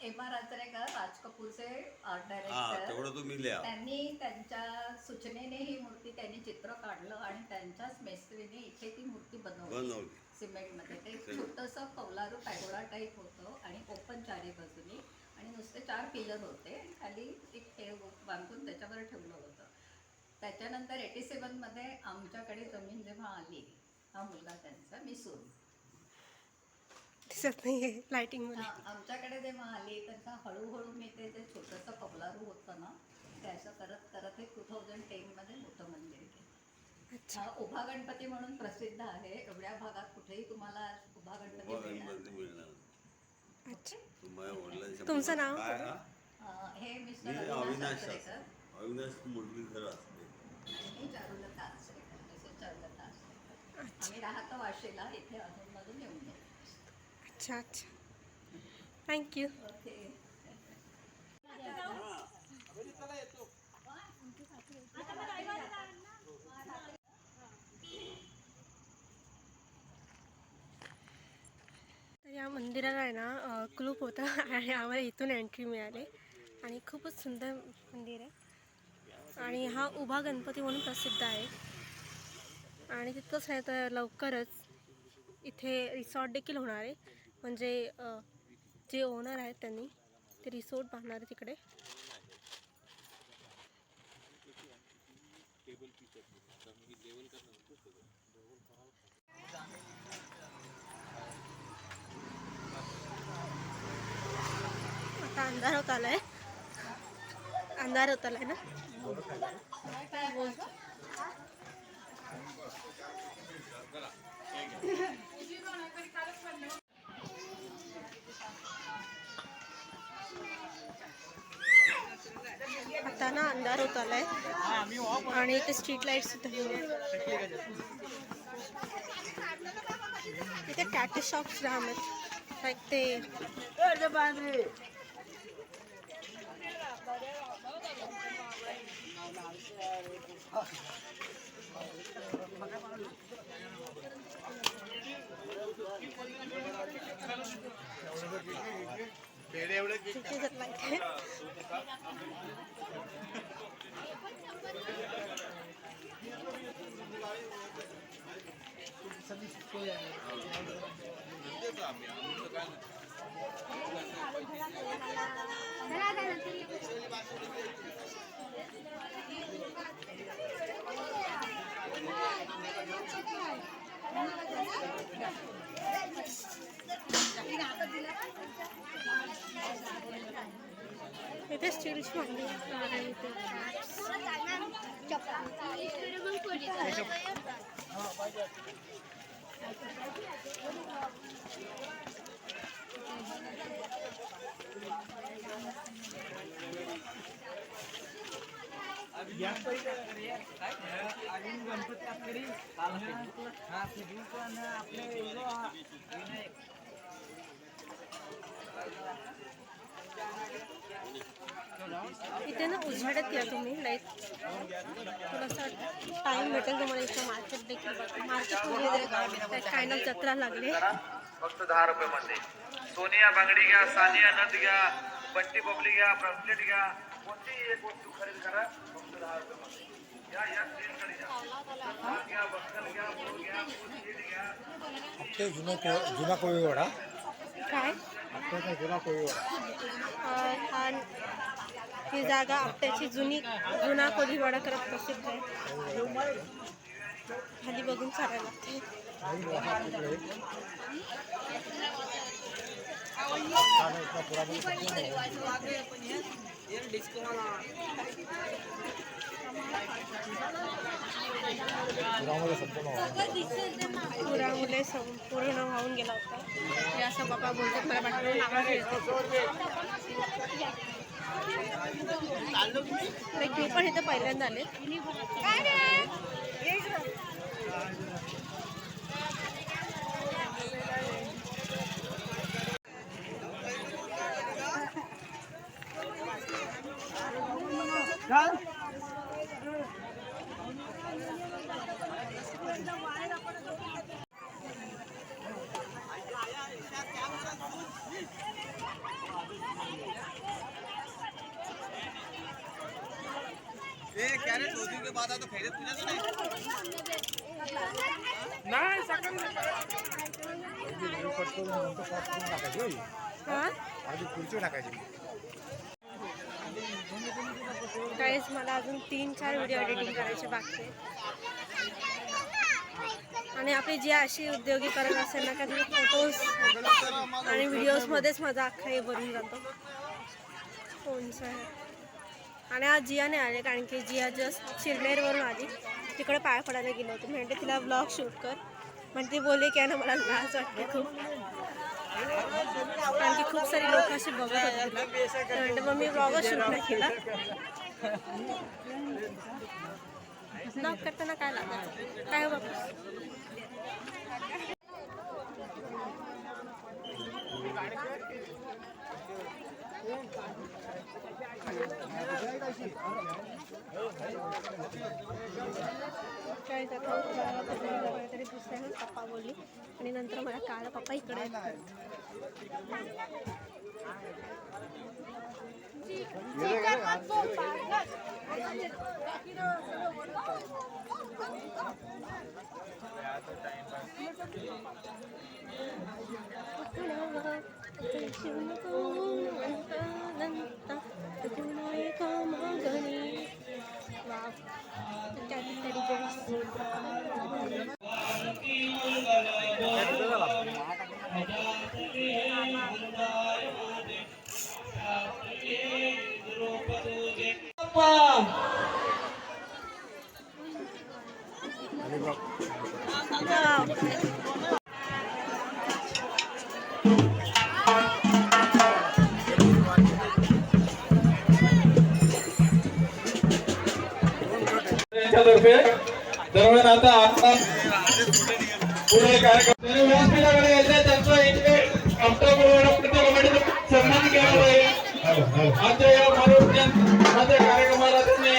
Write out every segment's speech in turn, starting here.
MR. Achrekar, राज कपूरचे art director, तेवढं तुम्ही लिहा. त्यांनी त्यांच्या सूचनेने ही मूर्ती त्यांनी चित्र काढलं आणि त्यांच्याच मेस्त्रीने इथे ती मूर्ती बनवली सिमेंटमध्ये. ते छोटंसं कौलारू पॅगोडा टाईप होतं आणि ओपन चारी बाजूनी आणि नुसते 4 पिलर होते. खाली एक बांधून त्याच्यावर ठेवलं होतं. त्याच्यानंतर 87मध्ये आमच्याकडे जमीन जेव्हा आली, हा मुलगा त्यांचा मिसून दिसत नाही लाइटिंग मध्ये. आमच्याकडे जेव्हा आली तर हळूहळू मी ते जे छोटंसं कौलारू होतं ना, ते असं करत करत हे 2010मध्ये मोठं मंदिर केलं. उभा गणपती म्हणून प्रसिद्ध आहे. एवढ्या भागात कुठेही तुम्हाला उभा गणपती मिळणार. तुमचं नाव? हे मिस्टर अविनाश मुरलीधर असते. मी चारुलता आचरेकर, मिसेस चारुलता आचरेकर. आम्ही राहतो वाशीला. इथे अधूनमधून येऊन जातो. अच्छा अच्छा, थँक्यू. ओके. तर या मंदिराला आहे ना क्लूप होता आणि आम्हाला इथून एंट्री मिळाली आणि खूपच सुंदर मंदिर आहे आणि हा उभा गणपती म्हणून प्रसिद्ध आहे. आणि तितकंच नाही तर लवकरच इथे रिसॉर्ट देखील होणार आहे. म्हणजे जे ओनर आहेत त्यांनी ते रिसॉर्ट बांधणार आहे तिकडे. आता अंधार होत आलाय, अंधार होत आलाय ना. आता ना अंधार होत आलाय आणि इथे स्ट्रीट लाईट सुद्धा इथे टॅटू शॉप्स राहतात लाईक ते. इथे स्टीलची भांडी इथे ना उजाडत या तुम्ही लाईक थोडासा टाइम भेटेल तुम्हाला. इथं मार्केट देखील मार्केट काइंड ऑफ जत्रा लागली. फक्त 10 रुपये मध्ये सोनिया बांगडी घ्या, सानिया नथ घ्या, बंटी बबली घ्या, ब्रासलेट घ्या, कोणतीही एक वस्तू खरेदी करा फक्त 10 रुपये मध्ये. या या सेलकडे घ्या, बक्कल घ्या, बोल घ्या, फुलशीट घ्या. जुना कोळीवाडा काय जुना कोळीवाडा, ही जागा आपट्याची जुना कोळीवाडा करत प्रसिद्ध आहे. खाली बघून चालायला लागते. पुरामुळे संपूर्ण वाहून गेला होता हे असं बाबा बोलतात. मला वाटलं मी पण इथं पहिल्यांदा आले. नाही सकाळी हा आधी खुर्ची टाकायची. गाईज मला अजून 3-4 व्हिडिओ एडिटिंग करायचे बाकी आहे. आणि आपली जी अशी उद्योगीकरण असेल ना कधी फोटोज आणि व्हिडिओजमध्येच माझा अख्खा हे भरून जातो फोनचं आहे. आणि आज जिया नाही आले कारण की जिया जस्ट चिरनेरवरून आली. तिकडे पाय पडायला गेलो होतो. म्हणते तिला ब्लॉग शूट कर, पण ती बोलली की ना मला लाज वाटते खूप, कारण की खूप सारी लोक अशी बघत होती तिला. म्हणते मग मी ब्लॉगच शूट नाही केला. ब्लॉग करताना काय लागायचं काय बाबा. काय काहीतरी दुसऱ्या पप्पा बोलली आणि नंतर मला कळलं पप्पा इकडे तर्फे दरम्यान आता आपण पुढे कार्यक्रम व्यासपीठाकडे यायचं त्यांचा एक आमचा सन्मान केला जाईल. आजच्या या मनोरंजनाच्या कार्यक्रमाला त्यांनी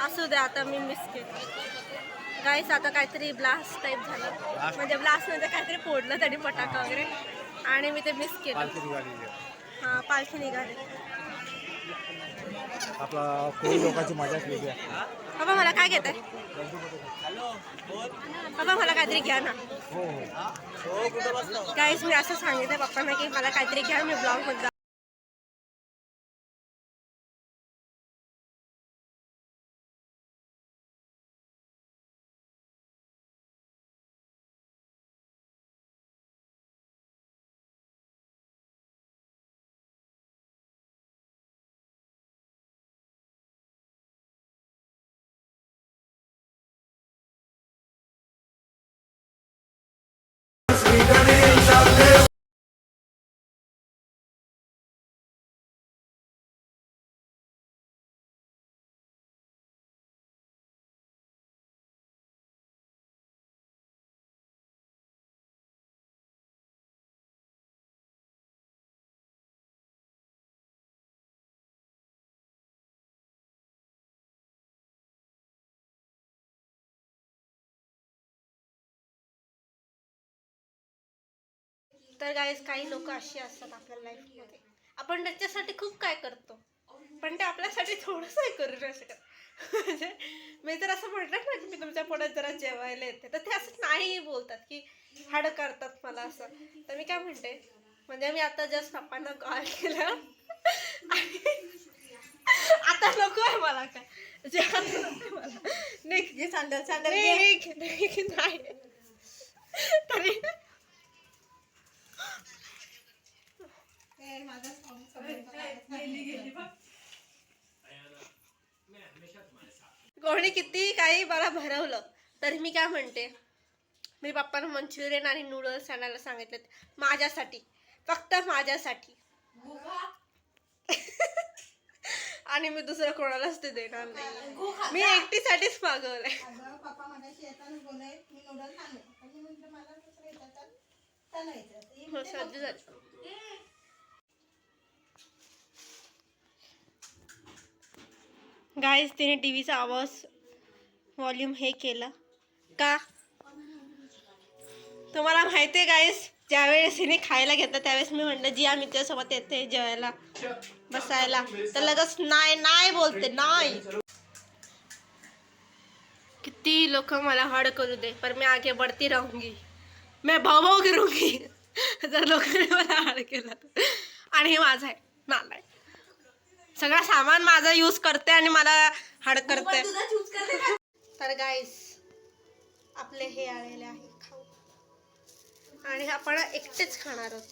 असू दे. आता मी मिस केलं गाईस. आता काहीतरी ब्लास्ट टाईप झालं, म्हणजे ब्लास्ट म्हणजे काहीतरी फोडलं तरी फटाका वगैरे, आणि मी ते मिस केलं. हां पालखी निघाली. आपला कोळी लोकांची मजा केली आहे. बाबा मला काय घेत आहे बाबा, मला काहीतरी घ्या ना. गाईस मी असं सांगितलं पप्पांना की मला काहीतरी घ्या, मी ब्लॉगमध्ये तर गाईस काही लोक अशी असतात आपल्या लाईफमध्ये, आपण त्यांच्यासाठी खूप काय करतो पण ते आपल्यासाठी थोडंसं करू नाही शकत. म्हणजे मी तर असं म्हटलं ना की मी तुमच्या पुढे जरा जेवायला येते, तर ते असं नाही बोलतात की हाड करतात मला असं. तर मी काय म्हणते, म्हणजे मी आता जस्ट पप्पांना कॉल केला आणि आता नको आहे मला काय मला नाही तरी कोणी किती काही मला भरवलं तरी मी काय म्हणते, मी पप्पांना मंचुरियन आणि नूडल्स आणायला सांगितलेत माझ्यासाठी, फक्त माझ्यासाठी. आणि मी दुसरं कोणालाच ते देणार नाही, मी एकटीसाठीच मागवलंय. पप्पा मगाशी येताना बोलाय मी नूडल्स आणू, पण मी म्हटलं मला दुसरं येतात चालायचं. गाईज तिने टीव्हीचा आवाज व्हॉल्यूम हे केलं का तुम्हाला माहिती आहे गाईज, ज्यावेळेस हिने खायला घेतलं त्यावेळेस मी म्हटलं जी आम्ही त्यासोबत येते जेवायला बसायला, तर लगेच नाही नाही बोलते नाही. किती लोक मला हड करू दे पर मैं आगे बढ़ती रहूंगी, मैं भाऊ भाऊ करूंगी जर लोकांनी मला हड केलं तर. आणि हे माझं आहे नालाय, सगळा सामान माझा यूज करते आणि मला हड करते. तर गाईस आपले हे आलेले आहे खाऊ, आणि आपण एकटेच खाणार आहोत,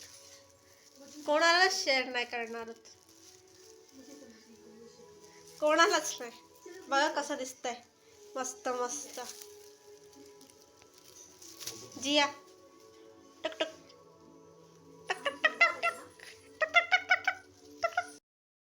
कोणालाच शेअर नाही करणार आहोत, कोणालाच नाही. बघा कसं दिसतंय, मस्त मस्त. जिया